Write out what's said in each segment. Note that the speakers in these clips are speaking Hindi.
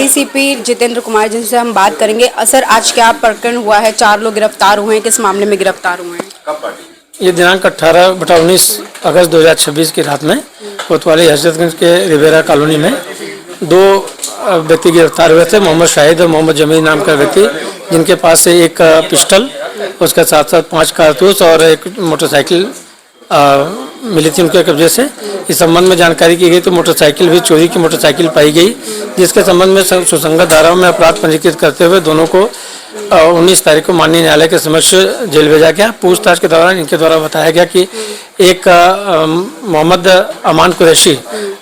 एसीपी जितेंद्र कुमार जिनसे हम बात करेंगे। सर, आज क्या प्रकरण हुआ है? 4 लोग गिरफ्तार हुए हैं, किस मामले में गिरफ्तार हुए हैं? ये दिनांक 18/19 अगस्त 2026 की रात में कोतवाली हजरतगंज के रिवेरा कॉलोनी में 2 व्यक्ति गिरफ्तार हुए थे। मोहम्मद शाहिद और मोहम्मद जमील नाम का व्यक्ति, जिनके पास से एक पिस्टल, उसके साथ साथ 5 कारतूस और एक मोटरसाइकिल मिली थी उनके कब्जे से। इस संबंध में जानकारी की गई तो मोटरसाइकिल भी चोरी की मोटरसाइकिल पाई गई, जिसके संबंध में सुसंगत धाराओं में अपराध पंजीकृत करते हुए दोनों को 19 तारीख को माननीय न्यायालय के समक्ष जेल भेजा गया। पूछताछ के दौरान इनके द्वारा बताया गया कि एक मोहम्मद अमान कुरैशी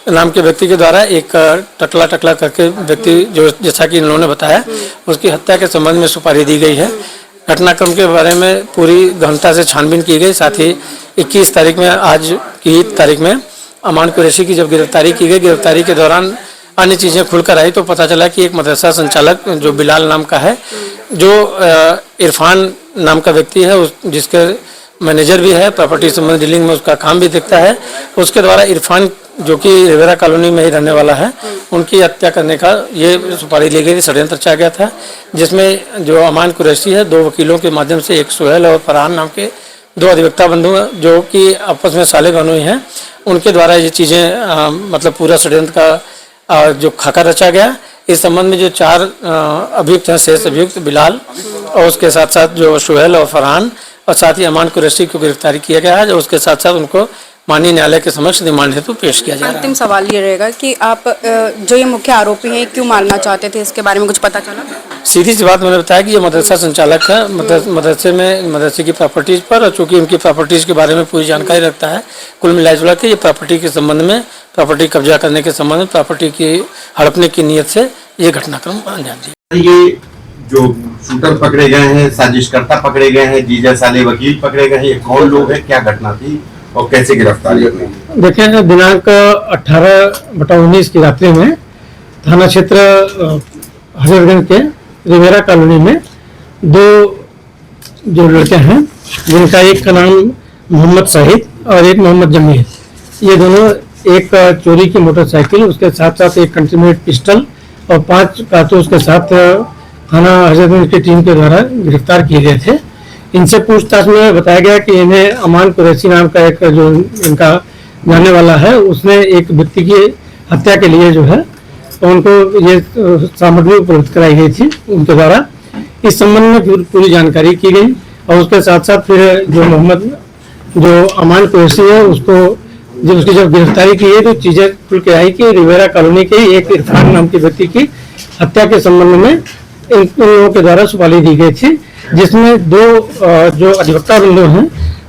नाम के व्यक्ति के द्वारा एक टकला करके व्यक्ति, जो जैसा कि इन्होंने बताया, उसकी हत्या के संबंध में सुपारी दी गई है। घटनाक्रम के बारे में पूरी गहनता से छानबीन की गई। साथ ही 21 तारीख में, आज की तारीख में अमान कुरैशी की जब गिरफ्तारी की गई, गिरफ्तारी के दौरान अन्य चीज़ें खुलकर आई तो पता चला कि एक मदरसा संचालक जो बिलाल नाम का है, जो इरफान नाम का व्यक्ति है, जिसके मैनेजर भी है, प्रॉपर्टी संबंधी डीलिंग में उसका काम भी दिखता है, उसके द्वारा इरफान, जो कि रिवेरा कॉलोनी में ही रहने वाला है, उनकी हत्या करने का ये सुपारी ली गई, षड्यंत्र रचा गया था। जिसमें जो अमान कुरैशी है, 2 वकीलों के माध्यम से, एक सुहेल और फरहान नाम के 2 अधिवक्ता बंधु हैं, जो कि आपस में साले बहनोई हैं, उनके द्वारा ये चीज़ें मतलब पूरा षड्यंत्र का जो खाका रचा गया। इस संबंध में जो 4 अभियुक्त हैं, शेष अभियुक्त बिलाल और उसके साथ साथ जो सुहेल और फरहान और साथ ही अमान कुरैशी को गिरफ्तार किया गया है, जो उसके साथ साथ उनको माननीय न्यायालय के समक्ष रिमांड हेतु पेश किया जा रहा है। अंतिम सवाल ये रहेगा कि आप जो ये मुख्य आरोपी हैं, क्यों मारना चाहते थे, इसके बारे में कुछ पता चला? सीधी सी बात मैंने बताया कि ये मदरसा संचालक है, मदरसे की प्रॉपर्टीज पर, और चूंकि उनकी प्रॉपर्टीज के बारे में पूरी जानकारी रखता है, कुल मिलाजुला के ये प्रॉपर्टी के संबंध में, प्रॉपर्टी कब्जा करने के संबंध में, प्रॉपर्टी की हड़पने की नीयत से ये घटनाक्रम अंजाम दिया। ये जो शूटर पकड़े गए हैं, साजिशकर्ता पकड़े गए हैं, जीजा साले वकील पकड़े गए हैं, ये कौन लोग हैं, क्या घटना थी और कैसे गिरफ्तारी हुई? देखिए, दिनांक 18/19 की रात्रि में थाना क्षेत्र हजरतगंज के रिवेरा कॉलोनी में 2 जो लड़के हैं, जिनका एक का नाम मोहम्मद शाहिद और एक मोहम्मद जमील, ये दोनों एक चोरी की मोटरसाइकिल, उसके साथ साथ एक कंटिन्यूट पिस्टल और 5 कारतूस के साथ थाना हजरतगंज की टीम के द्वारा गिरफ्तार किए गए थे। इनसे पूछताछ में बताया गया कि इन्हें अमान कुरैशी नाम का एक जो इनका जानने वाला है, उसने एक व्यक्ति की हत्या के लिए जो है उनको ये सामग्री उपलब्ध कराई गई थी उनके द्वारा। इस संबंध में पूरी जानकारी की गई और उसके साथ साथ फिर जो अमान कुरैशी है, उसकी जब गिरफ्तारी की है तो चीज़ें खुल के आई कि रिवेरा कॉलोनी के एक इरफान नाम के व्यक्ति की हत्या के संबंध में इन लोगों के द्वारा सुपारी दी गई थी, जिसमें 2 जो अधिवक्ता बंधु हैं,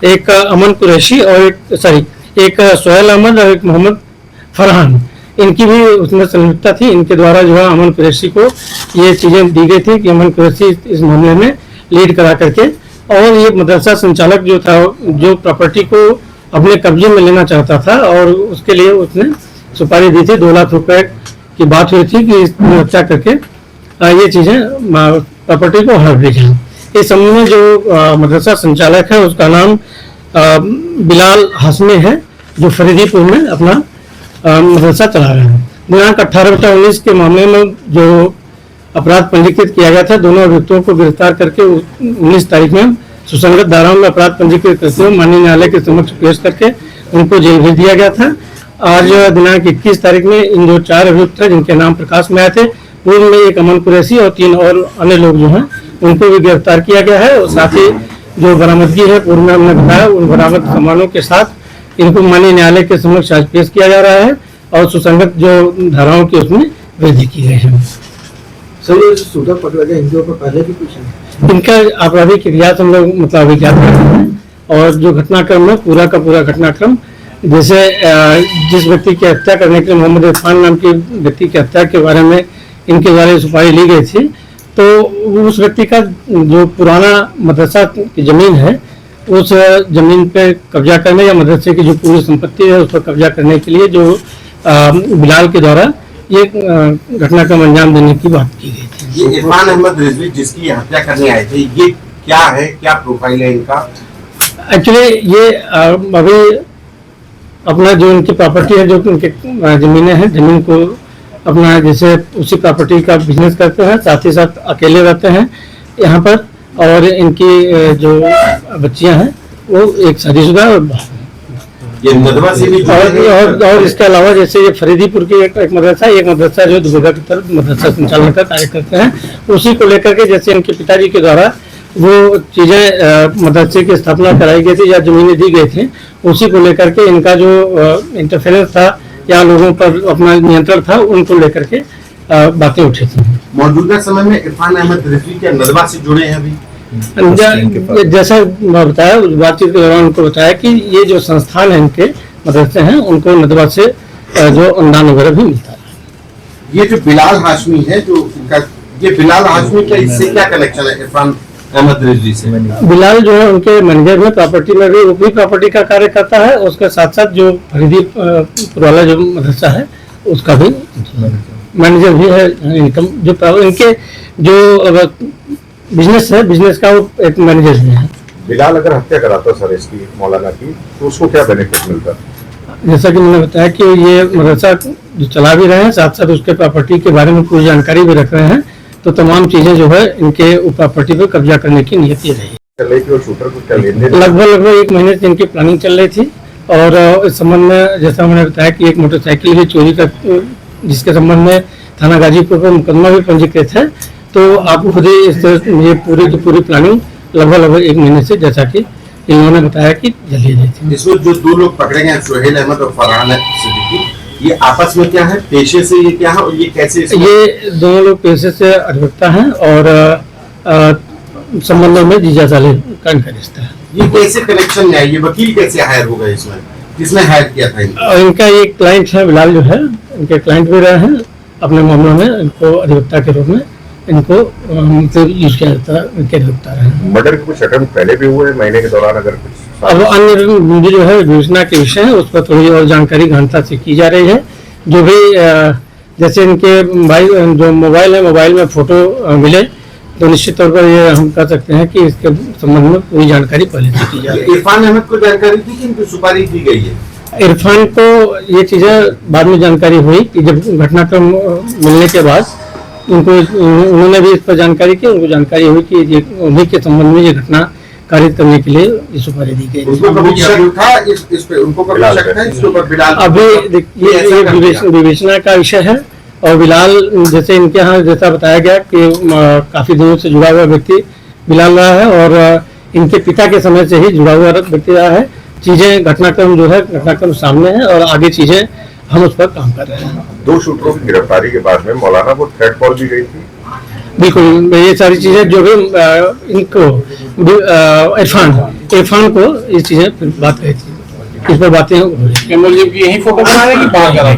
एक अमन कुरैशी और एक सुहेल अहमद और एक मोहम्मद फरहान, इनकी भी उसमें संलिप्तता थी। इनके द्वारा जो है अमन कुरैशी को ये चीज़ें दी गई थी कि अमन कुरैशी इस मामले में लीड करा करके, और ये मदरसा संचालक जो था, जो प्रॉपर्टी को अपने कब्जे में लेना चाहता था और उसके लिए उसने सुपारी दी थी। 2 लाख रुपए की बात हुई थी कि हत्या करके ये चीज़ें प्रॉपर्टी को हड़प दी जाए। इस संबंध में जो मदरसा संचालक है, उसका नाम बिलाल हाशमी है, जो फरीदीपुर में अपना मदरसा चला रहे हैं। दिनांक 18/19 के मामले में जो अपराध पंजीकृत किया गया था, दोनों अभियुक्तों को गिरफ्तार करके 19 तारीख में सुसंगत धाराओं में अपराध पंजीकृत करते हुए माननीय न्यायालय के समक्ष पेश करके उनको जेल भेज दिया गया था। आज दिनांक 21 तारीख में इन जो 4 अभियुक्त थे, जिनके नाम प्रकाश में आए थे, पूर्व में एक अमन कुरैशी और 3 और अन्य लोग जो हैं, उनको भी गिरफ्तार किया गया है। और साथ ही जो बरामदगी है, पूर्व में हमने बताया, उन बरामद सामानों के साथ इनको माननीय न्यायालय के समक्ष आज पेश किया जा रहा है और सुसंगत जो धाराओं की उसमें वृद्धि की गई है। सर, ये शूटर पकड़ा गया, इनके ऊपर पहले भी कुछ इनका आपराधिक इतिहास हम लोग मतलब अभिज्ञात करते हैं, और जो घटनाक्रम है, पूरा का पूरा घटनाक्रम, जैसे जिस व्यक्ति की हत्या करने के लिए मोहम्मद इरफान नाम के व्यक्ति की हत्या के बारे में इनके द्वारा सुपारी ली गई थी, तो उस व्यक्ति का जो पुराना मदरसा की जमीन है, उस जमीन पे कब्जा करने या मदरसे की जो पूरी संपत्ति है उस पर कब्जा करने के लिए जो बिलाल के द्वारा ये घटनाक्रम अंजाम देने की बात की गई थी। ये इरफान अहमद रिजवी जिसकी हत्या करने आए थे, ये क्या है, क्या प्रोफाइल है इनका? एक्चुअली ये अभी अपना जो उनकी प्रॉपर्टी है, जो उनके जमीनें हैं, जमीन को अपना जैसे उसी प्रॉपर्टी का बिजनेस करते हैं, साथ ही साथ अकेले रहते हैं यहाँ पर। और इनकी जो बच्चियां हैं वो एक शादीशुदा ये नदवा से भी जुड़े हैं? और इसके अलावा जैसे ये फरीदीपुर की एक मदरसा जो दुबका की तरफ मदरसा संचालन का कार्य करते हैं, उसी को लेकर के जैसे इनके पिताजी के द्वारा वो चीजें मदरसे की स्थापना कराई गई थी या जमीनें दी गई थी, उसी को लेकर के इनका जो इंटरफेरेंस था या लोगों पर अपना नियंत्रण था, उनको लेकर के बातें उठी थी। मौजूदा समय में इरफान अहमद रिजवी क्या नदवा से जुड़े हैं अभी? जैसा बताया, बातचीत के दौरान उनको बताया कि ये जो संस्थान है इनके मदरसे हैं, उनको नदवा से जो अनुदान वगैरह भी मिलता है। ये जो बिलाल हाशमी है, जो इनका ये बिलाल हाशमी का इससे क्या कनेक्शन है इरफान अहमद रिजवी से? बिलाल जो है उनके मैनेजर में, प्रॉपर्टी में भी वो भी प्रॉपर्टी का कार्य करता है। उसके साथ साथ जो फरीदीपुर वाला जो मदरसा है उसका भी मैनेजर भी है। इनकम जो इनके जो बिजनेस है, बिजनेस का वो एक मैनेजर भी है। बिलाल अगर हत्या कराता सर इसकी मौलाना की, तो उसको क्या बेनिफिट मिलता? जैसा कि मैंने बताया कि ये मदरसा जो चला भी रहे हैं, साथ साथ उसके प्रॉपर्टी के बारे में पूरी जानकारी भी रख रहे हैं, तो तमाम चीजें जो है इनके प्रॉपर्टी पर कब्जा करने की नियत ये रही। शूटर को क्या लेने लगभग 1 महीने से इनकी प्लानिंग चल रही थी। और इस संबंध में जैसा मैंने बताया कि एक मोटरसाइकिल भी चोरी का, जिसके संबंध में थाना गाजीपुर पर मुकदमा भी पंजीकृत है। तो आप खुद ही ये पूरी की पूरी प्लानिंग लगभग 1 महीने से, जैसा कि इन्होंने बताया कि जल्दी गई थी। इसमें जो 2 लोग पकड़े गए हैं, सोहेल अहमद और फरहान सिद्दीकी, ये आपस में क्या है, पेशे से ये क्या है और ये कैसे? ये दोनों लोग पेशे से अधिवक्ता हैं और संबंधों में जीजा साले का इनका रिश्ता है। ये कैसे कनेक्शन में है? ये वकील कैसे हायर हो गए इसमें? किसने हायर किया था इनको? और इनका एक क्लाइंट है बिलाल जो है, इनके क्लाइंट भी रहे हैं अपने मामलों में। इनको अधिवक्ता के रूप में इनको यूज किया जाता है, इनके अधिवक्ता रहे। मर्डर के कुछ अटेम्प्ट पहले भी हुए महीने के दौरान? अगर कुछ अब अन्य जो है योजना के विषय है, उस पर थोड़ी और जानकारी गहनता से की जा रही है। जो भी जैसे इनके जो मोबाइल है, मोबाइल में फोटो मिले तो निश्चित तौर पर ये हम कह सकते हैं कि इसके संबंध में पूरी जानकारी पहले से की जा रही है। इरफान अहमद को जानकारी थी कि इनको सुपारी दी गई है? इरफान को ये चीजें बाद में जानकारी हुई कि जब घटनाक्रम मिलने के बाद उन्होंने भी इस पर जानकारी की। उनको जानकारी हुई कि ये उन्हीं के संबंध में ये घटना कारित करने के लिए ये सुपारी दी गई। उनको कभी शक था इस पे? उनको कभी शक था इसके ऊपर? बिलाल अभी ये विवेचना का विषय है। और बिलाल जैसे इनके यहाँ जैसा बताया गया कि काफी दिनों से जुड़ा हुआ व्यक्ति बिलाल रहा है और इनके पिता के समय से ही जुड़ा हुआ व्यक्ति रहा है। चीजें घटनाक्रम जो है, घटनाक्रम सामने है और आगे चीजें हम उस पर काम कर रहे हैं। 2 शूटरों की गिरफ्तारी के बाद में मौलाना को थ्रेट कॉल भी गई थी? बिल्कुल, ये सारी चीजें जो भी इनको इरफान को ये चीजें बात कही थी, इस पर बातें हो रही। यही फोटो बना रहे कि